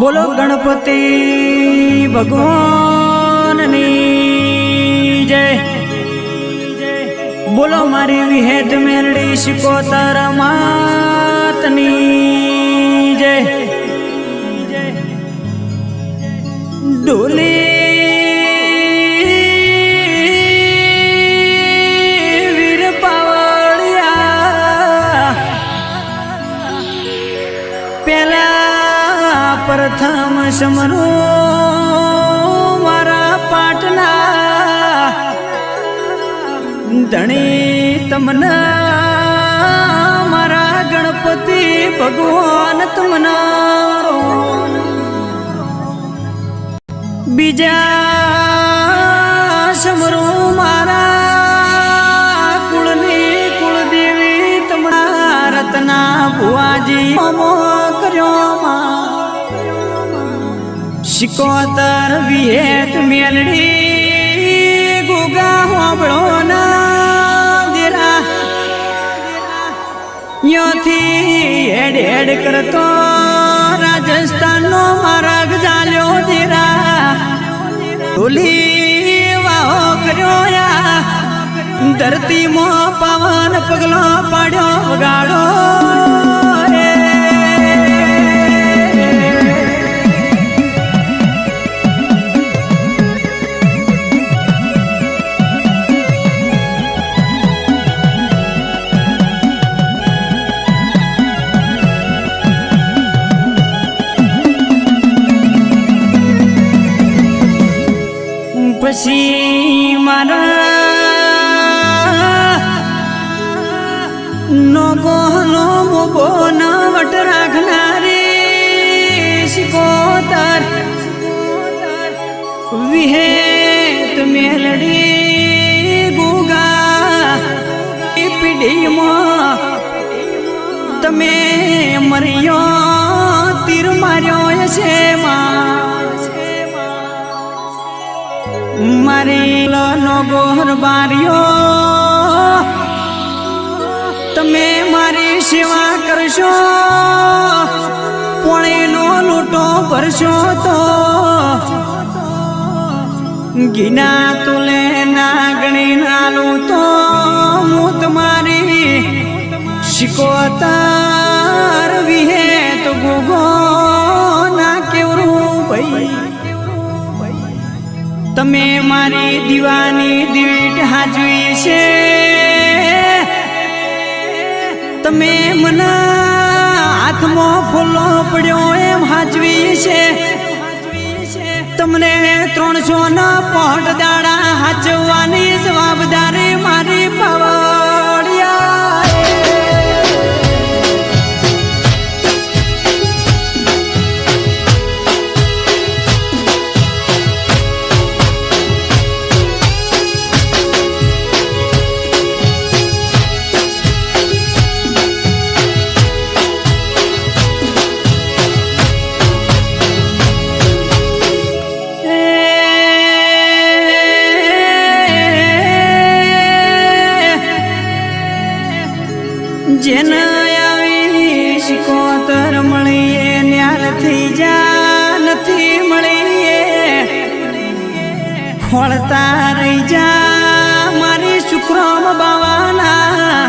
બોલો ગણપતિ ભગવાનની જય। બોલો મારી વિહેત મેરડી શિકોતર માતની જય। ડોલી વીર પાવળિયા પેલા પ્રથમ સમરો મારા પાટના ધણી તમને મારા ગણપતિ ભગવાન તમને બીજા સમરો મારા કુળની કુળદેવી તમારા રત્ના ભુવાજી મોમો કર્યો શિકોતર વિહેત મેલડી ગુગા હોબળો ના દેરા યોથી હેડ હેડ કરતો રાજસ્થાનનો માર્ગ ચાલ્યો દેરા ઢોલી વાહો કર્યો યા ધરતીમાં પવન પગલો પાડ્યો વગાડો પછી મારા નોગોનો મોગો ન વટ રાખનારી શિકોતર વિહેત મેલડી ગુગા પીઢીમાં તમે મર્યો તીર માર્યો છે મારી નો ગોર બાર્યો તમે મારી સેવા કરશો પોણીનો લૂંટો ભરશો તો ગીના તુલે નાગણી નાલું તો હું તમારી શિકોતર વિહેત ગુગો ના કેવરું ભાઈ તમે મારી દીવાની દીવીટ હાજવી છે તમે મને હાથમાં ફૂલો પડ્યો એમ હાજવી છે તમને 300 પોટ દાડા હાચવવાની જવાબદારી મારી પાવળિયા જેના આવી શિકોતર મળીએ ન્યાર થઈ જા નથી મળીએ ખોળતા રહી જા મારી શુક્રમ બાવાના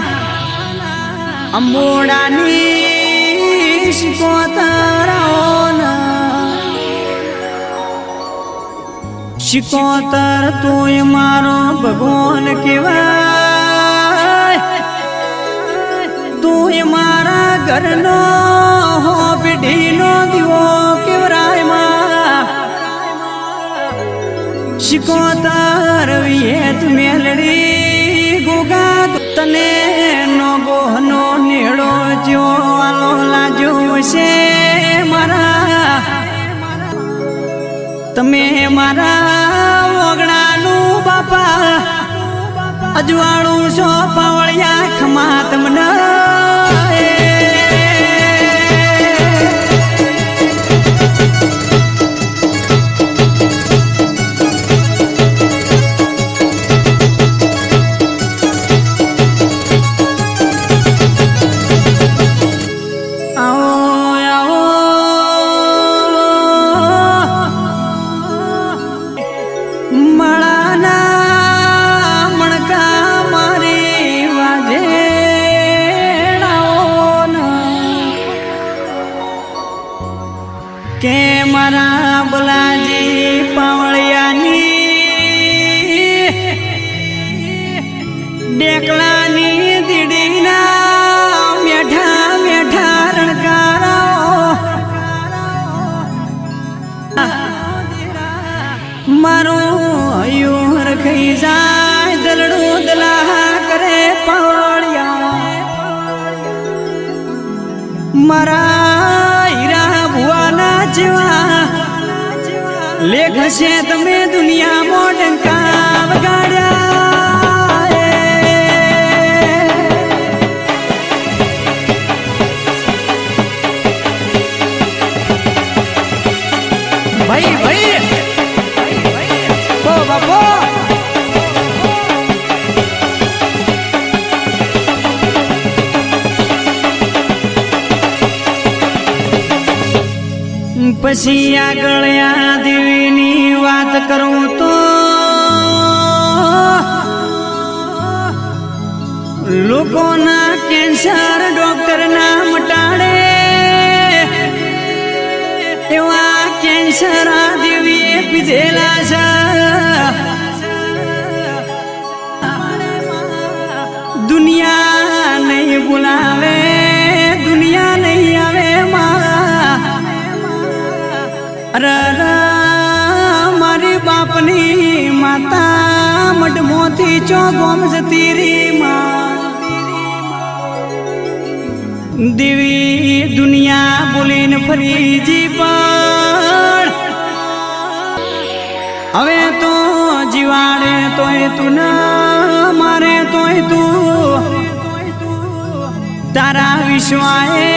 અંબોડાની શિકોતર શિકોતર તું મારો ભગવાન કેવાય તું મારા ઘરનો હો પીઢીનો દીવો કેવરાય શિકોતર વિહેત મેલડી ગુગા તને નો ગોહનો નેડો જો આલો લાજો છે મારા તમે મારા ઓગણાનું બાપા અજવાળું છો પાવળિયા ખમા તમને મારા બલાજી પાવળિયાની ડેકલાની દીડીના મેઠા મેઠા રણકારો મારું હયું હરખઈ જાય દલડું દલા કરે પાવળિયા મારા હીરા ભુવાના જેવા લેખ છે તમે દુનિયામાં ડંકા વગાડ્યા ભાઈ ભાઈ ઓ બાપો પછી આગળ આ દેવીની વાત કરું તો લોકોના કેન્સર ડોક્ટર ના મટાડે એવા કેન્સર આ દેવીએ પીધેલા છે દુનિયા નહીં બોલાવે દુનિયા નહીં આવે મારી બાપની માતા મઢમોથી ચોગોમ જતી રી દેવી દુનિયા બોલીને ફરી જી પણ હવે તો જીવાડે તોય તું ના મારે તોય તું તારા વિશ્વાએ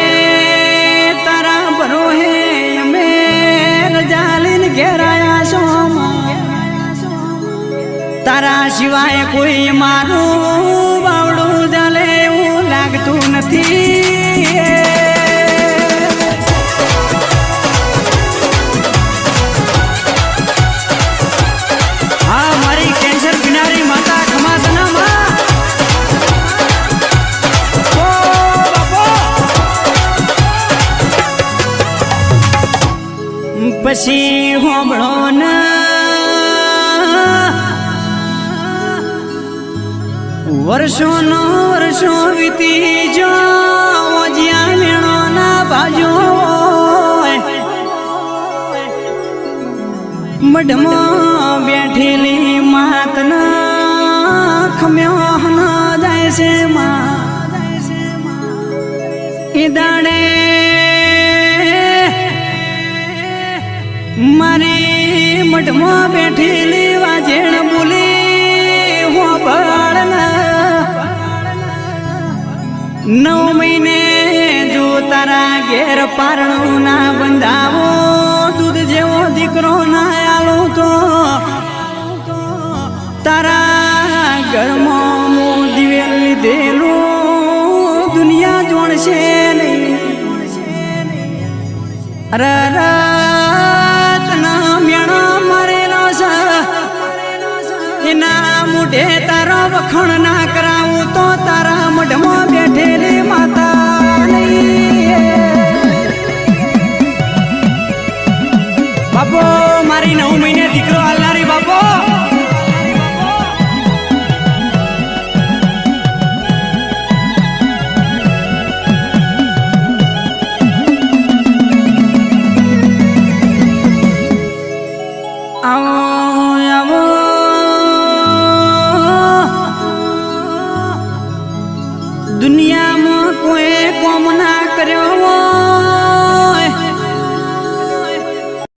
તારા ભરોહે અમે રજાલીન ઘેરાયા છો તારા સિવાય કોઈ મારું બાવડું ચાલે એવું લાગતું નથી હા મારી કેન્સર બીમારી માતા ખમાતના પછી હોંભળો વર્ષો વીતી જો જ્યાં મેણો ના બાજુ મઢમાં બેઠેલી માતના ખમ્યો ન જાય છે એ દાડે મારી મઢમાં બેઠેલી વાજેણ બોલી હું બળના 9 મહિને જો તારા ઘેર પારણું ના બંધાવો દૂધ જેવો દીકરો ના આલો તો તારા ઘરમાં હું દિવેલ લીધેલું દુનિયા જોણશે નહીં એના મોઢે તારો વખણ ના કરાવું તો તારા મઢમાં